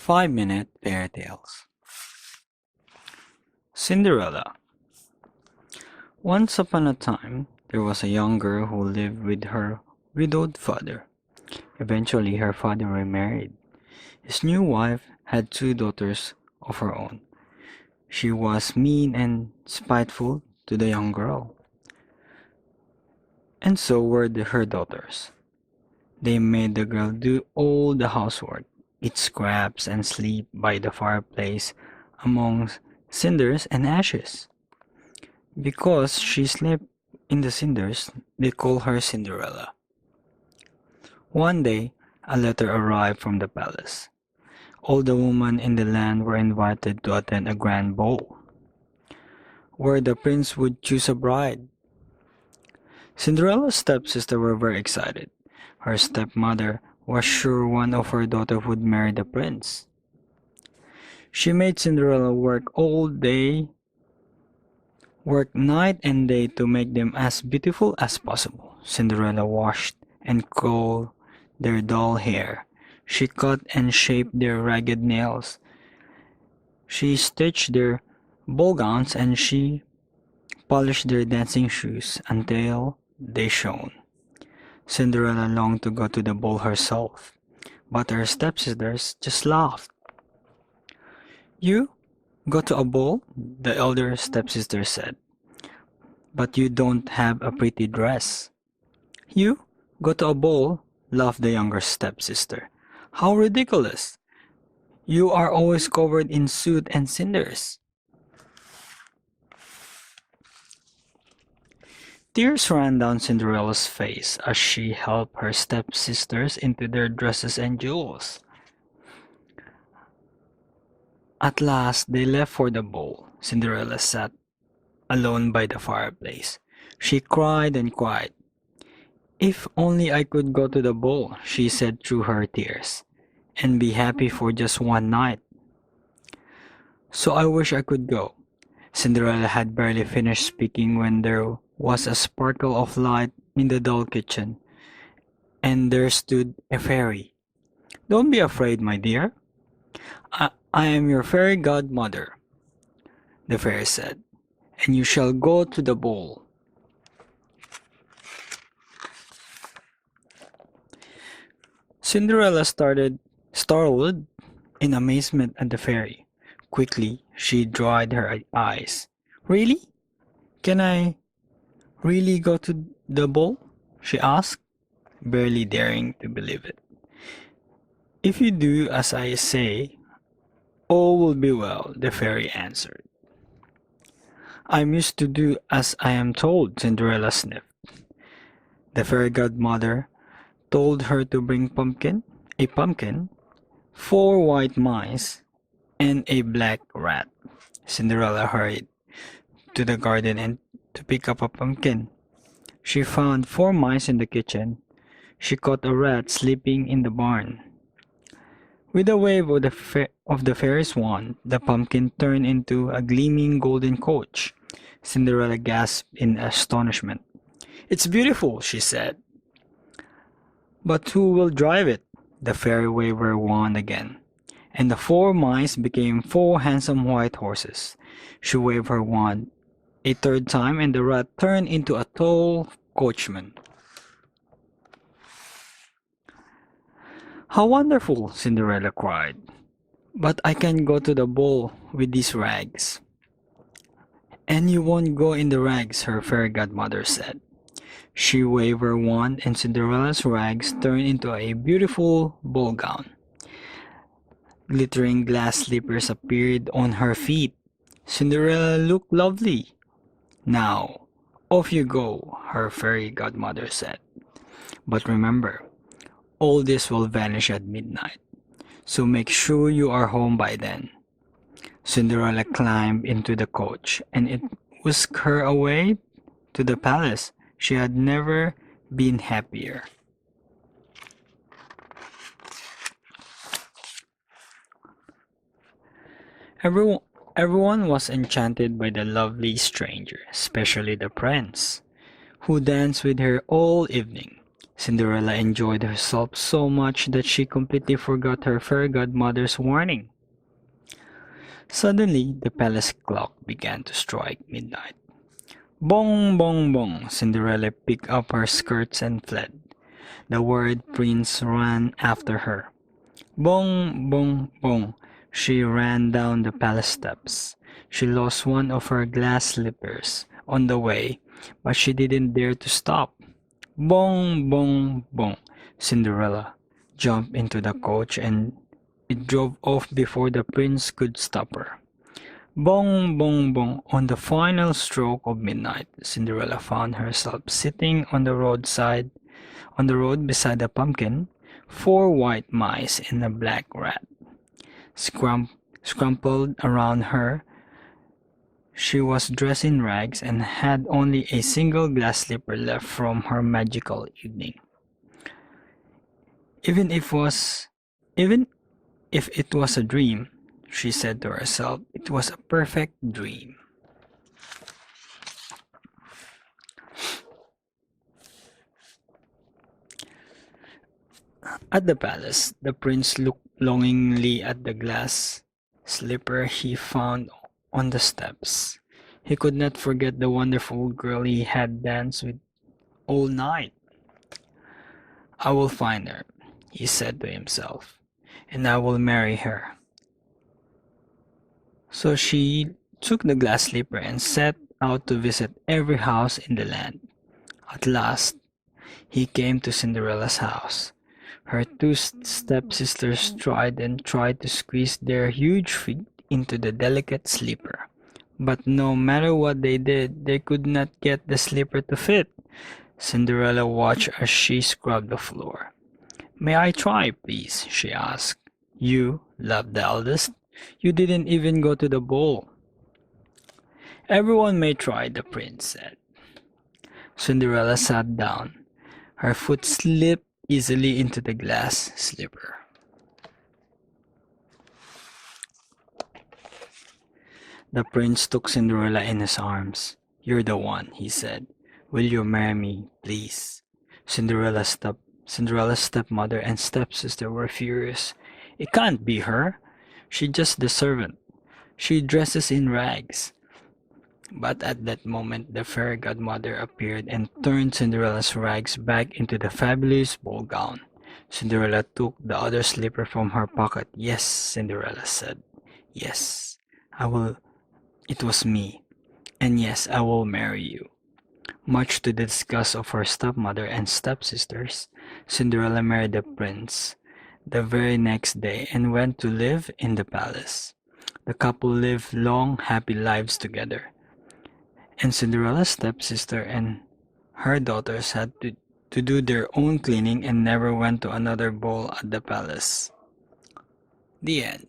5-minute fairy tales. Cinderella. Once upon a time, there was a young girl who lived with her widowed father. Eventually, her father remarried. His new wife had 2 daughters of her own. She was mean and spiteful to the young girl, and so were her daughters. They made the girl do all the housework, eat scraps, and sleep by the fireplace among cinders and ashes. Because she slept in the cinders, they call her Cinderella. One day, a letter arrived from the palace. All the women in the land were invited to attend a grand ball, where the prince would choose a bride. Cinderella's stepsisters were very excited. Her stepmother was sure one of her daughters would marry the prince. She made Cinderella work night and day to make them as beautiful as possible. Cinderella washed and combed their dull hair. She cut and shaped their ragged nails. She stitched their ball gowns and she polished their dancing shoes until they shone. Cinderella longed to go to the ball herself, but her stepsisters just laughed. "You go to a ball?" the elder stepsister said. "But you don't have a pretty dress." "You go to a ball?" laughed the younger stepsister. "How ridiculous! You are always covered in soot and cinders." Tears ran down Cinderella's face as she helped her stepsisters into their dresses and jewels. At last they left for the ball. Cinderella sat alone by the fireplace. She cried and cried. "If only I could go to the ball," she said through her tears, "and be happy for just one night. So I wish I could go." Cinderella had barely finished speaking when there was a sparkle of light in the dull kitchen, and there stood a fairy. "Don't be afraid, my dear. I am your fairy godmother," the fairy said, "and you shall go to the ball." Cinderella startled in amazement at the fairy. Quickly, she dried her eyes. "Really? Can I really go to the ball?" she asked, barely daring to believe it. "If you do as I say, all will be well," the fairy answered. "I'm used to do as I am told," Cinderella sniffed. The fairy godmother told her to bring a pumpkin, 4 white mice, and a black rat. Cinderella hurried to the garden and to pick up a pumpkin. She found 4 mice in the kitchen. She caught a rat sleeping in the barn. With a wave of the fairy's wand, the pumpkin turned into a gleaming golden coach. Cinderella gasped in astonishment. "It's beautiful," she said. "But who will drive it?" The fairy waved her wand again, and the 4 mice became 4 handsome white horses. She waved her wand a 3rd time, and the rat turned into a tall coachman. "How wonderful!" Cinderella cried. "But I can't go to the ball with these rags." "And you won't go in the rags," her fairy godmother said. She waved her wand, and Cinderella's rags turned into a beautiful ball gown. Glittering glass slippers appeared on her feet. Cinderella looked lovely. "Now, off you go," her fairy godmother said. "But remember, all this will vanish at midnight, so make sure you are home by then." Cinderella climbed into the coach, and it whisked her away to the palace. She had never been happier. Everyone was enchanted by the lovely stranger, especially the prince, who danced with her all evening. Cinderella enjoyed herself so much that she completely forgot her fairy godmother's warning. Suddenly, the palace clock began to strike midnight. Bong, bong, bong! Cinderella picked up her skirts and fled. The worried prince ran after her. Bong, bong, bong! She ran down the palace steps. She lost one of her glass slippers on the way, but she didn't dare to stop. Bong, bong, bong! Cinderella jumped into the coach and it drove off before the prince could stop her. Bong, bong, bong! On the final stroke of midnight, Cinderella found herself sitting on the road beside a pumpkin. Four white mice and a black rat scrambled around her. She was dressed in rags and had only a single glass slipper left from her magical evening. Even if it was a dream, she said to herself, it was a perfect dream. At the palace, the prince looked longingly at the glass slipper he found on the steps. He could not forget the wonderful girl he had danced with all night. I will find her, he said to himself, and I will marry her. So she took the glass slipper and set out to visit every house in the land. At last, he came to Cinderella's house. Her two stepsisters tried and tried to squeeze their huge feet into the delicate slipper. But no matter what they did, they could not get the slipper to fit. Cinderella watched as she scrubbed the floor. May I try, please? She asked. You, laughed the eldest. You didn't even go to the ball. Everyone may try, the prince said. Cinderella sat down. Her foot slipped easily into the glass slipper. The prince took Cinderella in his arms. You're the one, he said. Will you marry me, please? Cinderella's stepmother and stepsister were furious. It can't be her. She's just the servant. She dresses in rags. But at that moment, the fairy godmother appeared and turned Cinderella's rags back into the fabulous ball gown. Cinderella took the other slipper from her pocket. Yes, Cinderella said. Yes, I will. It was me. And yes, I will marry you. Much to the disgust of her stepmother and stepsisters, Cinderella married the prince the very next day and went to live in the palace. The couple lived long, happy lives together. And Cinderella's stepsister and her daughters had to do their own cleaning and never went to another ball at the palace. The end.